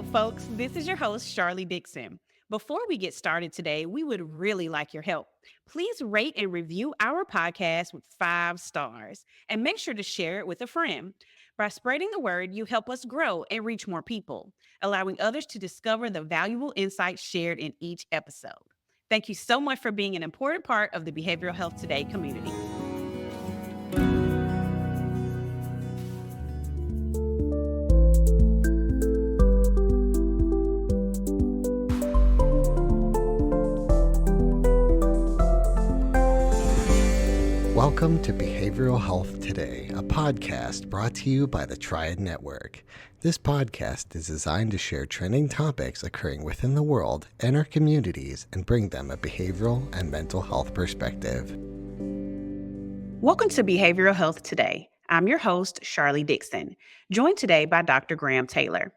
Hello, folks. This is your host, Charlie Dixon. Before we get started today, we would really like your help. Please rate and review our podcast with 5 stars and make sure to share it with a friend. By spreading the word, you help us grow and reach more people, allowing others to discover the valuable insights shared in each episode. Thank you so much for being an important part of the Behavioral Health Today community. Welcome to Behavioral Health Today, a podcast brought to you by the Triad Network. This podcast is designed to share trending topics occurring within the world and our communities and bring them a behavioral and mental health perspective. Welcome to Behavioral Health Today. I'm your host, Charlie Dixon, joined today by Dr. Graham Taylor.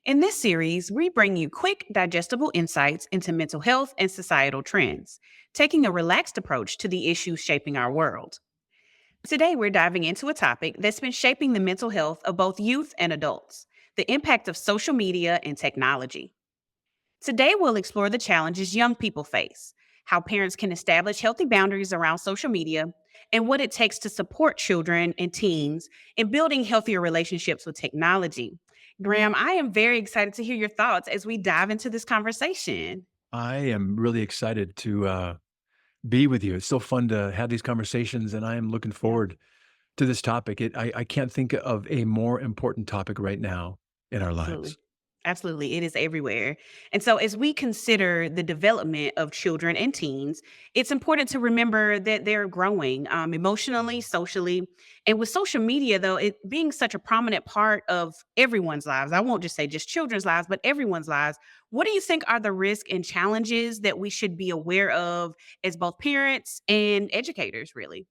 In this series, we bring you quick, digestible insights into mental health and societal trends, taking a relaxed approach to the issues shaping our world. Today, we're diving into a topic that's been shaping the mental health of both youth and adults: the impact of social media and technology. Today, we'll explore the challenges young people face, how parents can establish healthy boundaries around social media, and what it takes to support children and teens in building healthier relationships with technology. Graham, I am very excited to hear your thoughts as we dive into this conversation. I am really excited to be with you. It's so fun to have these conversations, and I am looking Yeah, forward to this topic. I can't think of a more important topic right now in our absolutely. lives. Absolutely. It is everywhere. And so, as we consider the development of children and teens, it's important to remember that they're growing emotionally, socially. And with social media, though, it being such a prominent part of everyone's lives, I won't just say just children's lives, but everyone's lives. What do you think are the risks and challenges that we should be aware of as both parents and educators, really?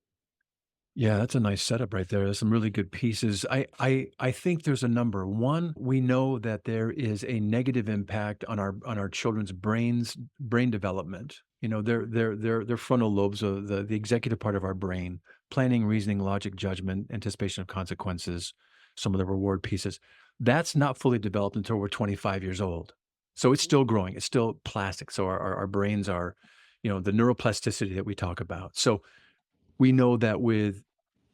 Yeah, that's a nice setup right there. There's some really good pieces. I think there's a number. One, we know that there is a negative impact on our children's brain development. You know, their frontal lobes, the executive part of our brain, planning, reasoning, logic, judgment, anticipation of consequences, some of the reward pieces. That's not fully developed until we're 25 years old. So it's still growing. It's still plastic. So our brains are, the neuroplasticity that we talk about. So we know that with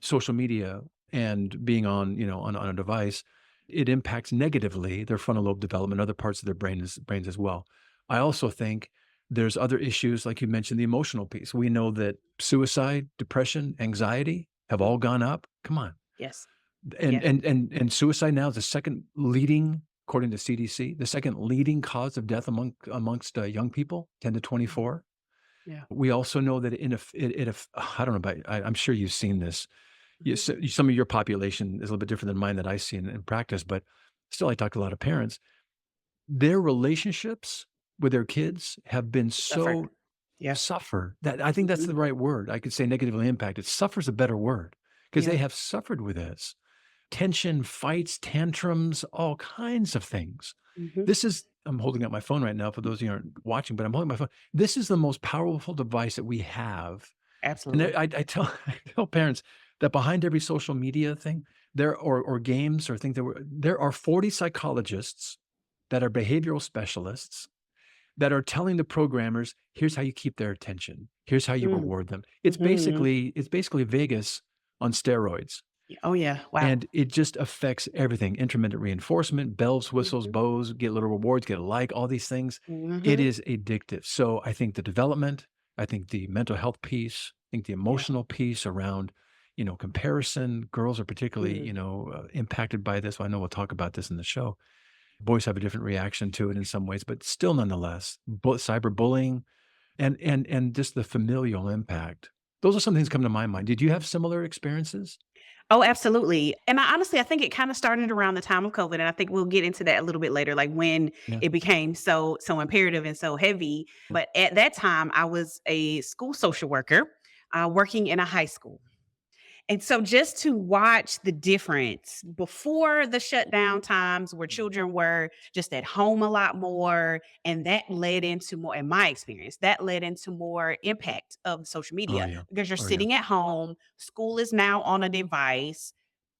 social media and being on a device, it impacts negatively their frontal lobe development, other parts of their brains as well. I also think there's other issues, like you mentioned, the emotional piece. We know that suicide, depression, anxiety have all gone up. Come on. Yes. And Yeah. and suicide now is the second leading, according to CDC, the second leading cause of death amongst young people, 10 to Mhm. 24. Yeah. We also know that I don't know about, I'm sure you've seen this. Mhm. Some of your population is a little bit different than mine that I see in practice, but still, I talk to a lot of parents. Their relationships with their kids have been Suffer. so Yeah. suffer that I think that's Mhm. the right word. I could say negatively impacted. Suffer's a better word because they Yeah. have suffered with this tension, fights, tantrums, all kinds of things. Mhm. I'm holding up my phone right now for those of you who aren't watching, but I'm holding my phone. This is the most powerful device that we have. And Absolutely. I tell I tell parents that behind every social media thing, or games or things there are 40 psychologists that are behavioral specialists that are telling the programmers, here's how you keep their attention. Here's how you Mm. reward them. Mhm. It's basically Vegas on steroids. Oh, yeah. Wow. And it just affects everything. Intermittent reinforcement, bells, whistles, Mhm. bows, get little rewards, get a like, all these things. It Mhm. is addictive. So I think the development, I think the mental health piece, I think the Yeah. emotional piece around, comparison. Girls are particularly, Mhm. impacted by this. I know we'll talk about this in the show. Boys have a different reaction to it in some ways, but still nonetheless, cyberbullying and just the familial impact. Those are some things come to my mind. Did you have similar experiences? Oh, absolutely. And I think it kinda started around the time of COVID, and I think we'll get into that a little bit later, like when Yeah. it became so imperative and so heavy. But at that time, I was a school social worker, working in a high school. And so just to watch the difference before the shutdown times where children were just at home a lot more, and that led into more, in my experience, that led into more impact of social Oh, media yeah. because you're Oh, yeah. sitting at home, school is now on a device.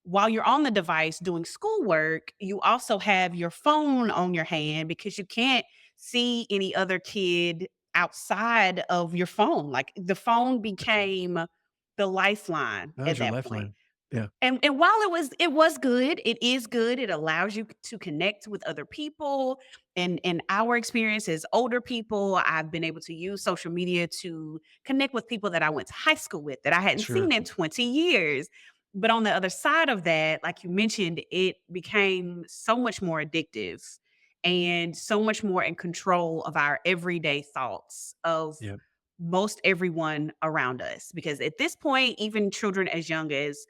while you're on the device doing schoolwork, you also have your phone on your hand because you can't see any other kid outside of your phone. Like the phone became the lifeline That was at your that point. lifeline. Yeah, And while it was good, it is good, it allows you to connect with other people, and in our experience as older people, I've been able to use social media to connect with people that I went to high school with that I hadn't seen sure. in 20 years. But on the other side of that, like you mentioned, it became so much more addictive and so much more in control of our everyday thoughts of Yeah. most everyone around us, because at this point, even children as young as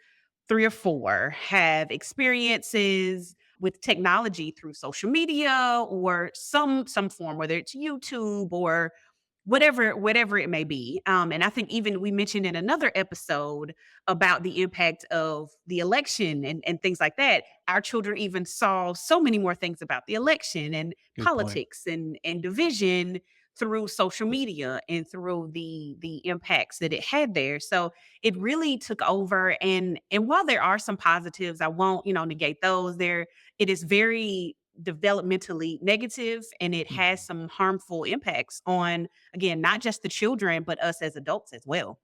3 or 4 have experiences with technology through social media or some form, whether it's YouTube or whatever it may be. And I think even we mentioned in another episode about the impact of the election and things like that. Our children even saw so many more things about the election and Good point. politics and division through social media and through the impacts that it had there. So it really took over. And while there are some positives, I won't, negate those. It is very developmentally negative, and it has Mhm. some harmful impacts on, again, not just the children, but us as adults as well.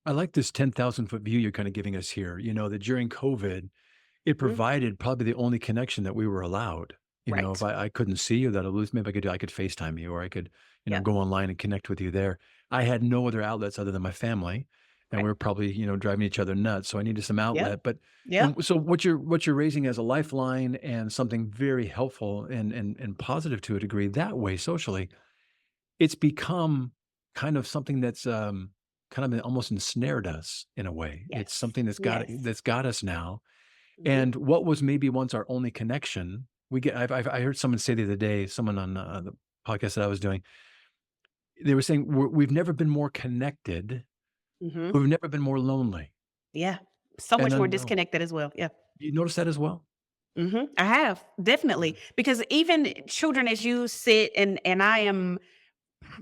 I like this 10,000-foot view you're kinda giving us here, that during COVID, it Mhm. provided probably the only connection that we were allowed. If Right. I couldn't see you, that at least maybe I could FaceTime you, or I could, Yeah. go online and connect with you there. I had no other outlets other than my family, and we Right. were probably, driving each other nuts, so I needed some Yep. outlet, but Yep. so what you're raising as a lifeline and something very helpful and positive to a degree that way socially, it's become kind of something that's, kind of almost ensnared us in a way. It's Yes. something Yes. that's got us now, Mhm. and what was maybe once our only connection, we get I heard someone say the other day, someone on, the podcast that I was doing, they were saying, "We've never been more connected, Mhm. we've never been more lonely Yeah. So and much more unknown." disconnected as well. Yeah. You notice that as well? I have, Yeah. definitely, because even children as you sit and I am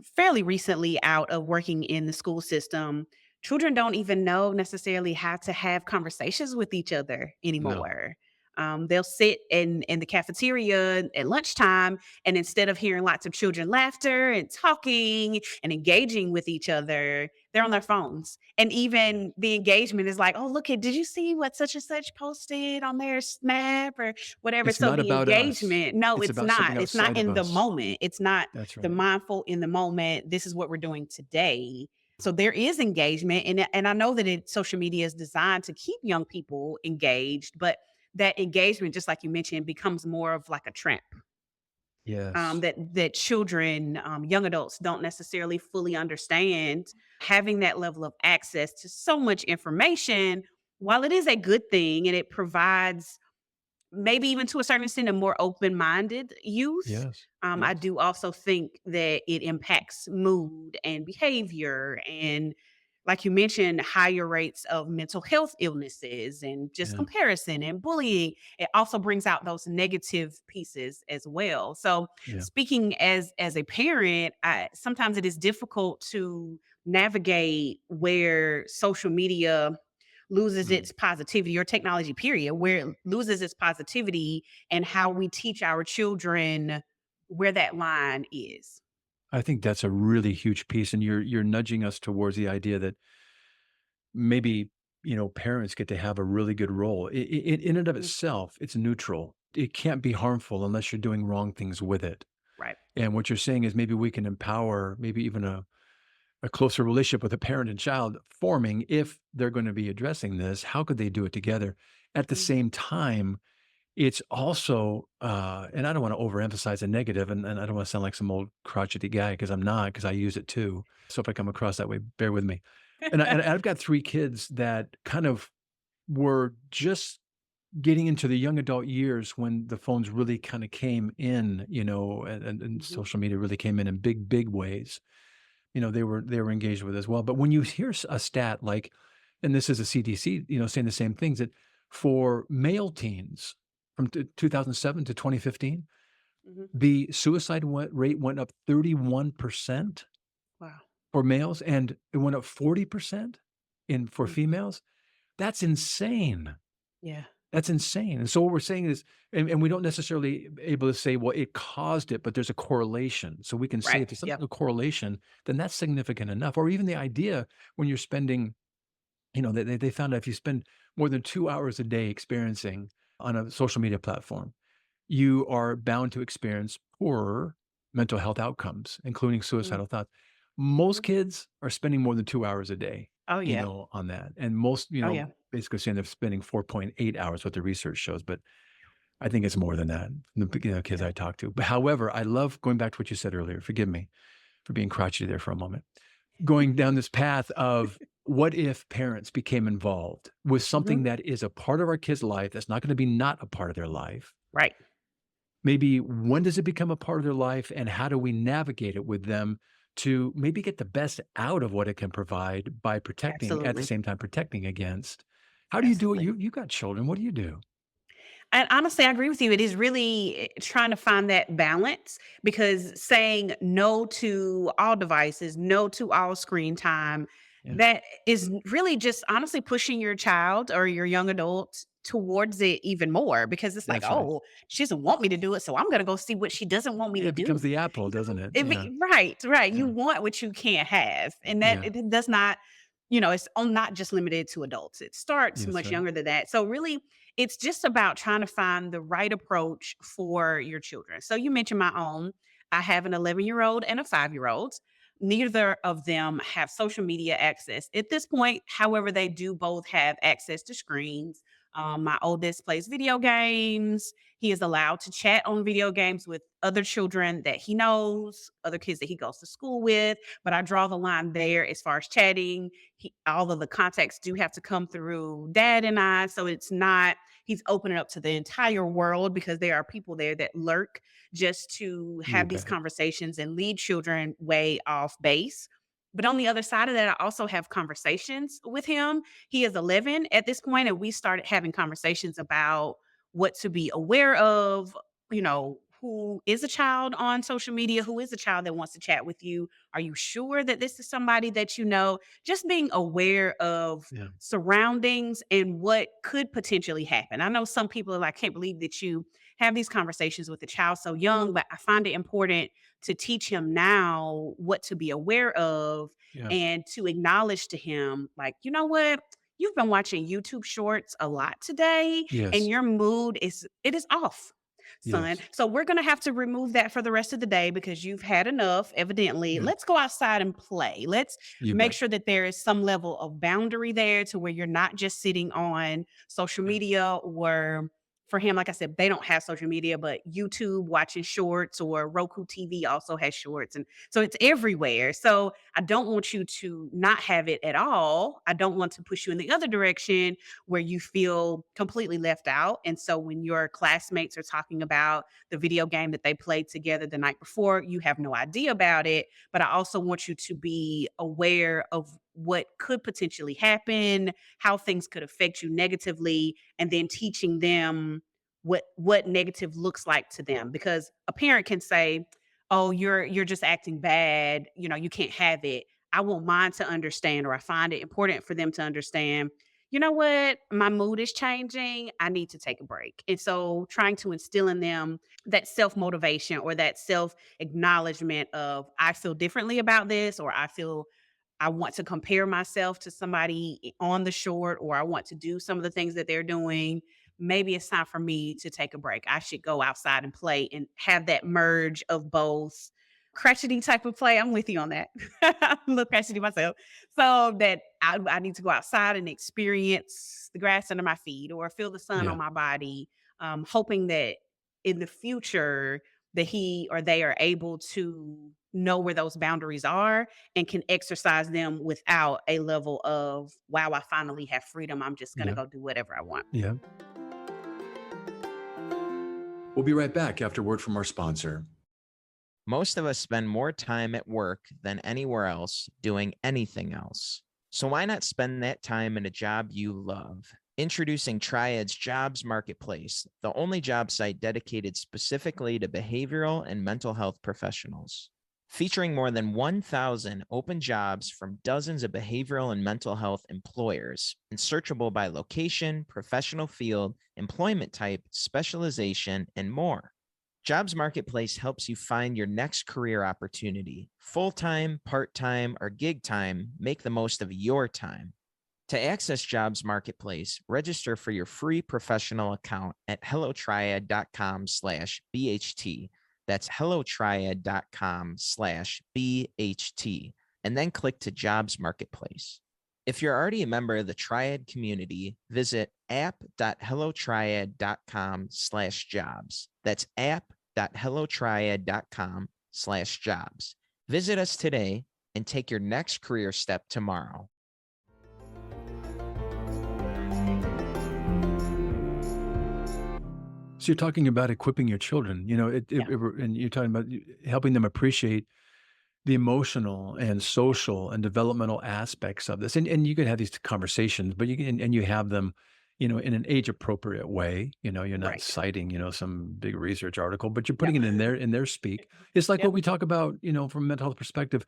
fairly recently out of working in the school system, children don't even know necessarily how to have conversations with each other No. anymore. They'll sit in the cafeteria at lunchtime, and instead of hearing lots of children laughter and talking and engaging with each other, they're on their phones. And Yeah. even the engagement is like, "Oh, look at, did you see what such and such posted on their Snap or whatever?" It's So not the about us. engagement, no, It's it's about something not. It's not outside of in the us. moment. It's not That's the right. mindful in the moment. This is what we're doing today. So there is engagement, and I know that social media is designed to keep young people engaged, but that engagement, just like you mentioned, becomes more of like a trap, Yes. that children, young adults don't necessarily fully understand. Having that level of access to so much information, while it is a good thing and it provides maybe even to a certain extent a more open-minded youth, Yes. I Yes. do also think that it impacts mood and behavior and, like you mentioned, higher rates of mental health illnesses and just Yeah. comparison and bullying. It also brings out those negative pieces as well. So Yeah. speaking as a parent, sometimes it is difficult to navigate where social media loses Mm. its positivity, or technology period, where it loses its positivity, and how we teach our children where that line is. I think that's a really huge piece, and you're nudging us towards the idea that maybe, parents get to have a really good role. In and of Mhm. itself, it's neutral. It can't be harmful unless you're doing wrong things with it. Right. And what you're saying is maybe we can empower maybe even a closer relationship with a parent and child forming if they're going to be addressing this. How could they do it together? At the Mhm. same time, it's also, and I don't want to overemphasize a negative, and I don't want to sound like some old crotchety guy because I'm not, because I use it too. So if I come across that way, bear with me. And I've got 3 kids that kind of were just getting into the young adult years when the phones really kind of came in, and Mhm. social media really came in big, big ways. They were engaged with as well. But when you hear a stat like, and this is a CDC, saying the same things, that for male teens from 2007 to 2015, Mhm. the suicide rate went up 31% Wow. for males, and it went up 40% in for Mm. females. That's insane. Yeah. That's insane. And so what we're saying is, and we don't necessarily able to say, well, it caused it, but there's a correlation. So we can say Right. if there's Yep. something a correlation, then that's significant enough. Or even the idea when you're spending, they found out if you spend more than 2 hours a day experiencing on a social media platform, you are bound to experience poorer mental health outcomes, including suicidal thoughts. Most Mm-hmm. kids are spending more than 2 hours a day, Oh yeah. on that. And most, Oh yeah. basically saying they're spending 4.8 hours, what the research shows. But I think it's more than that, the kids Yeah. I talk to. But however, I love going back to what you said earlier. Forgive me for being crotchety there for a moment. Going down this path of what if parents became involved with something Hmm. that is a part of our kids' life that's not going to be not a part of their life. Right. Maybe when does it become a part of their life and how do we navigate it with them to maybe get the best out of what it can provide by protecting at the Absolutely. same time protecting against. How do you do it? Absolutely. You got children. What do you do? And honestly, I agree with you. It is really trying to find that balance because saying no to all devices, no to all screen time, Yeah, that is really just honestly pushing your child or your young adult towards it even more because it's like, that's right. oh, she doesn't want me to do it. So I'm going to go see what she doesn't want me Yeah, to it becomes do. the apple, doesn't it? Yeah, Right, right. You yeah, want what you can't have. And that yeah, it does not, it's not just limited to adults. It starts yes, much right. younger than that. So really it's just about trying to find the right approach for your children. So you mentioned my own. I have an 11-year-old and a 5-year-old. Neither of them have social media access at this point. However, they do both have access to screens. My oldest plays video games. He is allowed to chat on video games with other children that he knows, other kids that he goes to school with. But I draw the line there as far as chatting. All of the contacts do have to come through dad and I. So it's not, he's opening up to the entire world because there are people there that lurk just to You have these bet. conversations and lead children way off base. But on the other side of that, I also have conversations with him. He is 11 at this point, and we started having conversations about what to be aware of, who is a child on social media, who is a child that wants to chat with you. Are you sure that this is somebody that you know? Just being aware of Yeah, surroundings and what could potentially happen. I know some people are like, can't believe that you have these conversations with a child so young, but I find it important to teach him now what to be aware of yeah, and to acknowledge to him, like, you know what? You've been watching YouTube shorts a lot today and yes, your mood is off, son. yes, So we're going to have to remove that for the rest of the day because you've had enough evidently. yeah. Let's go outside and play. Let's You make bet. sure that there is some level of boundary there to where you're not just sitting on social Yeah, media or for him, like I said, they don't have social media, but YouTube watching shorts or Roku TV also has shorts. And so it's everywhere. So I don't want you to not have it at all. I don't want to push you in the other direction where you feel completely left out. And so when your classmates are talking about the video game that they played together the night before, you have no idea about it. But I also want you to be aware of what could potentially happen, how things could affect you negatively, and then teaching them what negative looks like to them. Because a parent can say, "Oh, you're just acting bad, you can't have it." I want mine to understand, or I find it important for them to understand, you know what? My mood is changing. I need to take a break. And so trying to instill in them that self motivation or that self acknowledgement of, I feel differently about this, or I want to compare myself to somebody on the short, or I want to do some of the things that they're doing. Maybe it's time for me to take a break. I should go outside and play and have that merge of both crotchety type of play. I'm with you on that. I'm a little crotchety myself. So that I need to go outside and experience the grass under my feet or feel the sun on yeah, my body, hoping that in the future that he or they are able to know where those boundaries are and can exercise them without a level of, wow, I finally have freedom. I'm just going to yeah, go do whatever I want. yeah. We'll be right back after word from our sponsor. Most of us spend more time at work than anywhere else doing anything else. So why not spend that time in a job you love? Introducing Triad's Jobs Marketplace, the only job site dedicated specifically to behavioral and mental health professionals. featuring more than 1,000 open jobs from dozens of behavioral and mental health employers, and searchable by location, professional field, employment type, specialization, and more. Jobs Marketplace helps you find your next career opportunity. Full time, part time, or gig time, make the most of your time. To access Jobs Marketplace, register for your free professional account at hellotriad.com/BHT. That's hellotriad.com/BHT, and then click to Jobs Marketplace. If you're already a member of the Triad community, visit app.hellotriad.com/jobs. That's app.hellotriad.com/jobs. Visit us today and take your next career step tomorrow. So you're talking about equipping your children, Yeah. and you're talking about helping them appreciate the emotional and social and developmental aspects of this. And you can have these conversations, but you can, and you have them, in an age appropriate way. You're not Right. citing, some big research article, but you're No. putting it in their speak. It's like Yep. what we talk about, from a mental health perspective.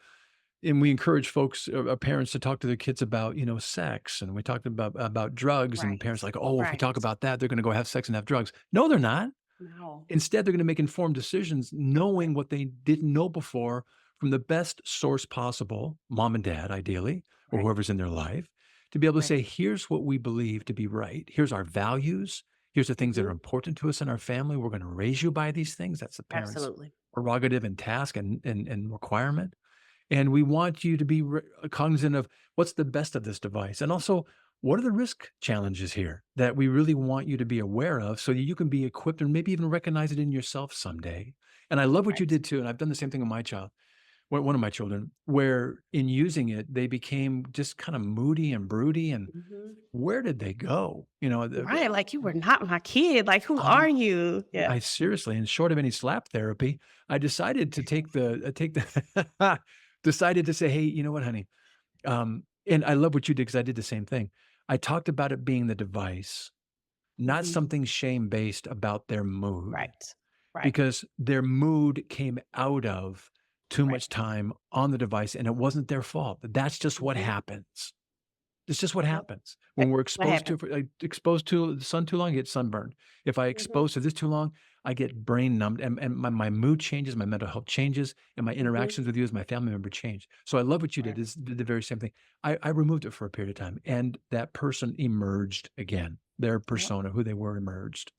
And we encourage folks, parents to talk to their kids about, sex. And we talked about drugs, and Right. parents are like, oh, if we Right. talk about that, they're going to go have sex and have drugs. No, they're not. No. Instead, they're going to make informed decisions knowing what they didn't know before from the best source possible, mom and dad, ideally, or Right. whoever's in their life, to be able to Right. say, here's what we believe to be right. Here's our values. Here's the things that are Mhm. important to us in our family. We're going to raise you by these things. That's the parent's Absolutely. prerogative and task and requirement. And we want you to be cognizant of what's the best of this device. And also, what are the risk challenges here that we really want you to be aware of so that you can be equipped and maybe even recognize it in yourself someday? And I love what you Right. did too. And I've done the same thing with my child, one of my children, where in using it, they became just kind of moody and broody. And Mhm. where did they go? Right, like, "You were not my kid, like, who Um, are you?" Yeah. I seriously, and short of any slap therapy, I decided to take the decided to say, hey, you know what, honey? And I love what you did because I did the same thing. I talked about it being the device, not Mhm. something shame-based about their mood, Right. Right. because their mood came out of too Right. much time on the device, and it wasn't their fault. That's just what Mhm. happens. It's just what Yep. happens. When That's we're what happened. exposed to the sun too long, I get sunburned. If I Mhm. expose to this too long, I get brain numbed, and my mood changes, my mental health changes, and my Mhm. interactions with you as my family member change. So I love what you did. Right. Did the very same thing. I removed it for a period of time, and that person emerged again. Their Yep. persona, who they were, emerged.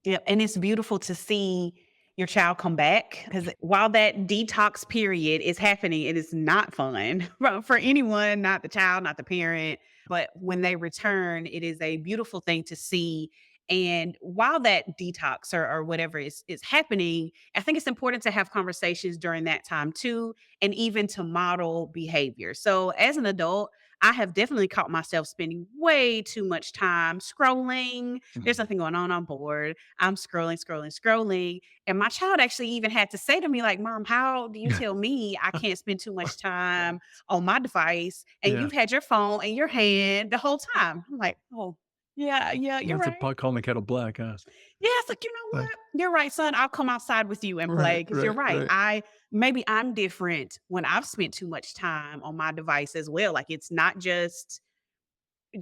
Yep, and it's beautiful to see your child come back because while that detox period is happening, it is not fun for anyone, not the child, not the parent. But when they return, it is a beautiful thing to see. And while that detox or whatever is happening, I think it's important to have conversations during that time too, and even to model behavior. So as an adult, I have definitely caught myself spending way too much time scrolling. There's Mhm. nothing going on. I'm bored. I'm scrolling, scrolling, scrolling. And my child actually even had to say to me, like, Mom, how do you tell me I can't spend too much time on my device? And Yeah, you've had your phone in your hand the whole time. I'm like, oh, yeah, yeah, you're that's a right. pot calling the kettle black, huh? Yeah, it's like, you know Like, what? You're right, son. I'll come outside with you and play right, because you're right, right. right. Maybe I'm different when I've spent too much time on my device as well. Like it's not just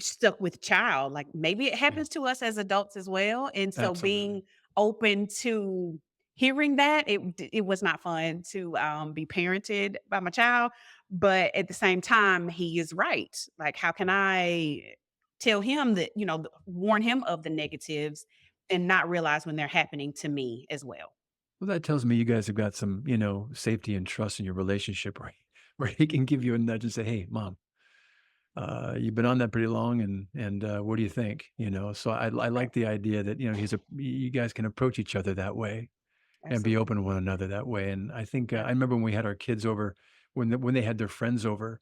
stuck with child. Like maybe it Yeah, happens to us as adults as well. And so being absolutely. open to hearing that, it was not fun to be parented by my child. But at the same time, he is right. Like, how can I tell him that, warn him of the negatives and not realize when they're happening to me as well? Well, that tells me you guys have got some, safety and trust in your relationship, right? Where he can give you a nudge and say, "Hey, mom, you've been on that pretty long, and what do you think?" So I Right. like the idea that you guys can approach each other that way and be open Absolutely. to one another that way. And I think Yeah. I remember when we had our kids over, when they had their friends over,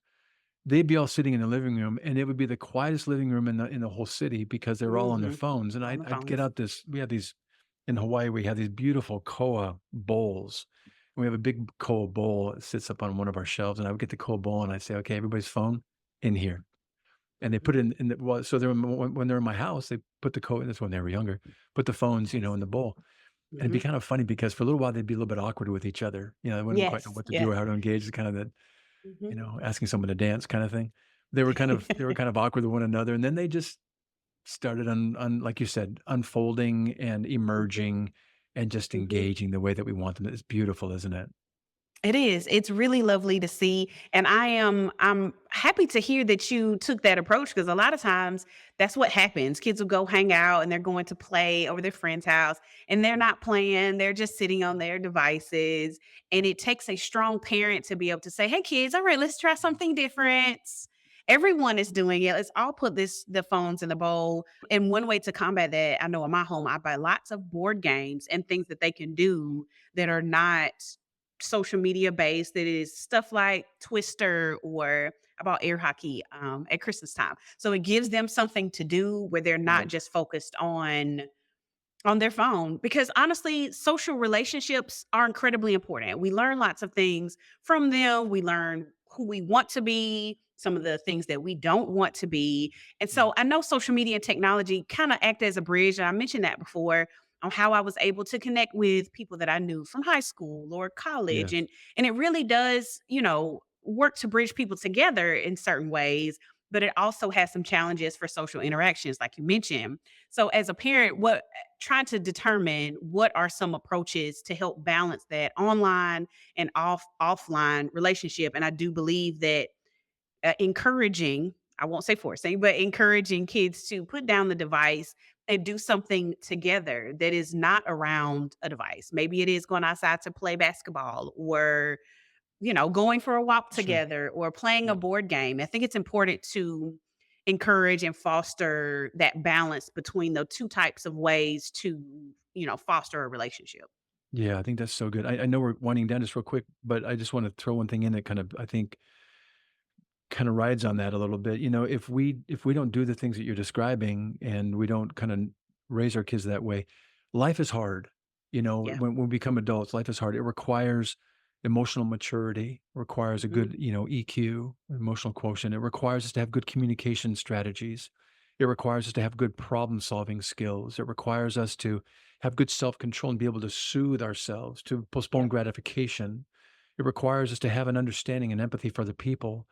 they'd be all sitting in the living room, and it would be the quietest living room in the whole city because they were all on their Hmm. phones. And On the I'd get phones. out this. We had these in Hawaii. We have these beautiful koa bowls. And we have a big koa bowl that sits up on one of our shelves, and I would get the koa bowl and I'd say, "Okay, everybody's phone in here." And they put it Hmm. in the well, so they're when they're in my house, they put the koa. That's when they were younger. Put the phones, in the bowl. And it'd be Mhm. kind of funny because for a little while, they'd be a little bit awkward with each other. They wouldn't quite know Yes. what to do Yeah. or how to engage. It's kind of that, Mhm. asking someone to dance kind of thing. They were kind of awkward with one another. And then they just started like you said, unfolding and Mhm. emerging and just Mhm. engaging the way that we want them. It's beautiful, isn't it? It is. It's really lovely to see, and I'm happy to hear that you took that approach because a lot of times that's what happens. Kids will go hang out and they're going to play over their friend's house and they're not playing, they're just sitting on their devices. And it takes a strong parent to be able to say, "Hey kids, all right, let's try something different." Everyone is doing it. Let's all put the phones in the bowl. And one way to combat that, I know in my home, I buy lots of board games and things that they can do that are not social media based. That is stuff like Twister or about air hockey at Christmas time. So it gives them something to do where they're not Yep. just focused on their phone because honestly, social relationships are incredibly important. We learn lots of things from them. We learn who we want to be, some of the things that we don't want to be. And Mm. so I know social media and technology kind of act as a bridge. And I mentioned that before on how I was able to connect with people that I knew from high school or college. Yes. And it really does, work to bridge people together in certain ways, but it also has some challenges for social interactions, like you mentioned. So as a parent, what trying to determine what are some approaches to help balance that online and offline relationship. And I do believe that encouraging, I won't say forcing, but encouraging kids to put down the device and do something together that is not around a device. Maybe it is going outside to play basketball or going for a walk Sure. together or playing a Yeah. board game. I think it's important to encourage and foster that balance between the two types of ways to, foster a relationship. Yeah, I think that's so good. I know we're winding down just real quick, but I just want to throw one thing in that kind of, I think, kind of rides on that a little bit. If we don't do the things that you're describing and we don't kind of raise our kids that way, life is hard. Yeah. When we become adults, life is hard. It requires emotional maturity, requires a Mhm. good, EQ, emotional quotient. It requires us to have good communication strategies. It requires us to have good problem solving skills. It requires us to have good self control and be able to soothe ourselves, to postpone Yep. gratification. It requires us to have an understanding and empathy for the people,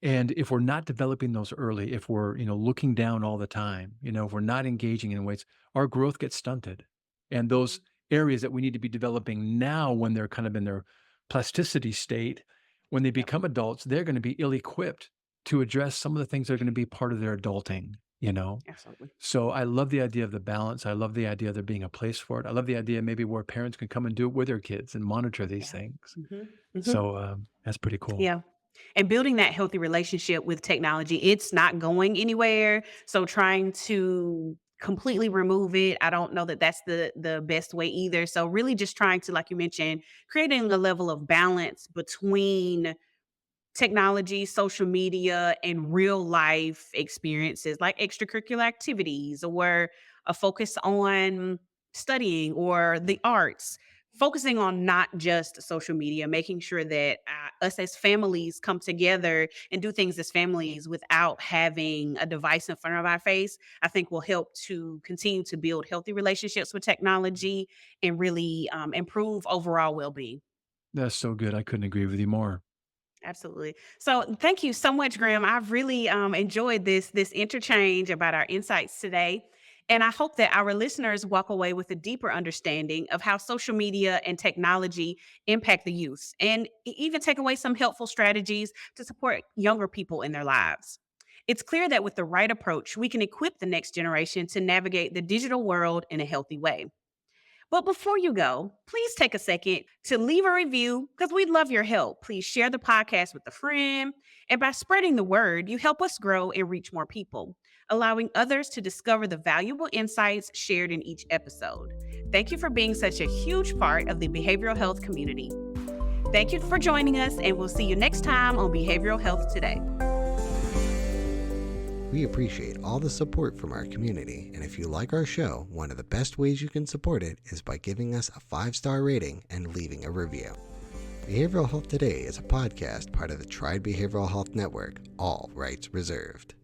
and if we're not developing those early, if we're, looking down all the time, if we're not engaging in ways, our growth gets stunted. And those Mhm. areas that we need to be developing now when they're kind of in their plasticity state, when they Yep. become adults, they're going to be ill-equipped to address some of the things that are going to be part of their adulting. Absolutely. So I love the idea of the balance. I love the idea of there being a place for it. I love the idea maybe where parents can come and do it with their kids and monitor these Yeah. things. Mhm. Mhm. So that's pretty cool. Yeah. And building that healthy relationship with technology, it's not going anywhere. So trying to completely remove it, I don't know that that's the best way either. So really just trying to, like you mentioned, creating a level of balance between technology, social media, and real life experiences like extracurricular activities or a focus on studying or the arts, focusing on not just social media, making sure that us as families come together and do things as families without having a device in front of our face, I think will help to continue to build healthy relationships with technology and really improve overall well being. That's so good. I couldn't agree with you more. Absolutely. So thank you so much, Graham. I've really enjoyed this interchange about our insights today. And I hope that our listeners walk away with a deeper understanding of how social media and technology impact the youth and even take away some helpful strategies to support younger people in their lives. It's clear that with the right approach, we can equip the next generation to navigate the digital world in a healthy way. But before you go, please take a second to leave a review because we'd love your help. Please share the podcast with a friend. And by spreading the word, you help us grow and reach more people, allowing others to discover the valuable insights shared in each episode. Thank you for being such a huge part of the behavioral health community. Thank you for joining us, and we'll see you next time on Behavioral Health Today. We appreciate all the support from our community, and if you like our show, one of the best ways you can support it is by giving us a 5-star rating and leaving a review. Behavioral Health Today is a podcast part of the Tried Behavioral Health Network, all rights reserved.